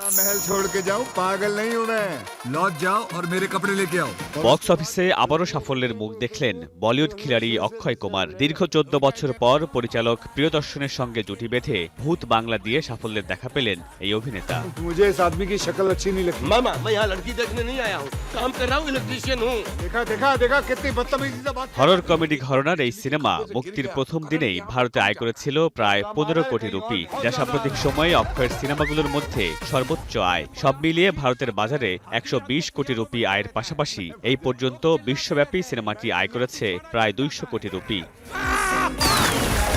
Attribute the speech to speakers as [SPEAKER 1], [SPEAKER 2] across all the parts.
[SPEAKER 1] महल छोड़ के जाऊं, पागल नहीं हूं मैं। लौट जाओ और मेरे कपड़े लेके आओ।
[SPEAKER 2] বক্স অফিসে আবারও সাফল্যের মুখ দেখলেন বলিউড খিলাড়ি অক্ষয় কুমার। দীর্ঘ 14 বছর পর পরিচালক প্রিয়দর্শনের সঙ্গে জুটি বেঁধে ভূত বাংলা দিয়ে সাফল্যের দেখা পেলেন এই অভিনেতা।
[SPEAKER 1] मुझे इस आदमी की शक्ल अच्छी नहीं लगती।
[SPEAKER 3] मामा, मैं यहाँ लड़की देखने नहीं आया हूँ, काम कर रहा हूँ, इलेक्ट्रिशियन हूँ।
[SPEAKER 1] देखा देखा देखा कितनी बदतमीजी से बात।
[SPEAKER 2] হরর কমেডি ঘরানার এই সিনেমা মুক্তির প্রথম দিনেই ভারতে আয় করেছিল প্রায় 15 কোটি রুপি, যা সাম্প্রতিক সময়ে অক্ষয়ের সিনেমাগুলোর মধ্যে সর্বোচ্চ আয়। সব মিলিয়ে ভারতের বাজারে 120 কোটি রুপি আয়ের পাশাপাশি এই পর্যন্ত বিশ্বব্যাপী সিনেমাটি আয় করেছে প্রায় 200 কোটি রুপি।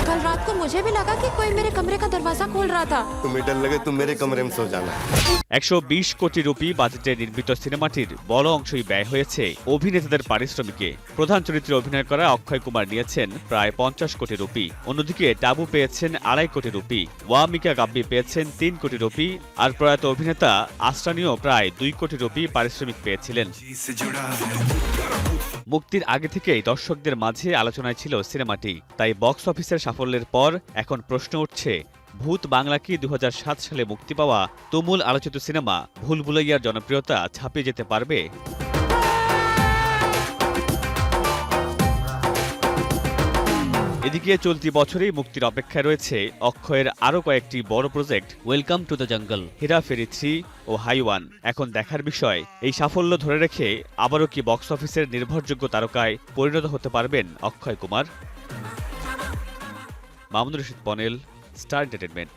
[SPEAKER 4] कल रात को मुझे भी लगा कि कोई मेरे कमरे का दरवाजा खोल रहा था।
[SPEAKER 3] तुम्हें डर लगे तुम मेरे कमरे में सो जाना।
[SPEAKER 2] 120 কোটি রুপি বাজেটে নির্মিত সিনেমাটির বড় অংশই ব্যয় হয়েছে অভিনেতাদের পারিশ্রমিকে। প্রধান চরিত্রে অভিনয় করা অক্ষয় কুমার নিয়েছেন প্রায় 50 কোটি রুপি। অন্যদিকে টাবু পেয়েছেন 2.5 কোটি রুপি, ওয়ামিকা গাব্বি পেয়েছেন 3 কোটি রুপি, আর প্রয়াত অভিনেতা আসরানিও প্রায় 2 কোটি রুপি পারিশ্রমিক পেয়েছিলেন। মুক্তির আগে থেকেই দর্শকদের মাঝে আলোচনায় ছিল সিনেমাটি, তাই বক্স অফিসের সাফল্যের পর এখন প্রশ্ন উঠছে, ভূত বাংলা কি 2007 সালে মুক্তি পাওয়া তুমুল আলোচিত সিনেমা ভুল ভুলাইয়ার জনপ্রিয়তা ছাপিয়ে যেতে পারবে? এদিকে চলতি বছরেই মুক্তির অপেক্ষায় রয়েছে অক্ষয়ের আরও কয়েকটি বড় project, welcome to the jungle, Hera Pheri 3 ও হাইওয়ান। এখন দেখার বিষয়, এই সাফল্য ধরে রেখে আবারও কি বক্স অফিসের নির্ভরযোগ্য তারকায় পরিণত হতে পারবেন অক্ষয় কুমার? মামুনুর রশিদ পনেল, স্টার এন্টারটেইনমেন্ট।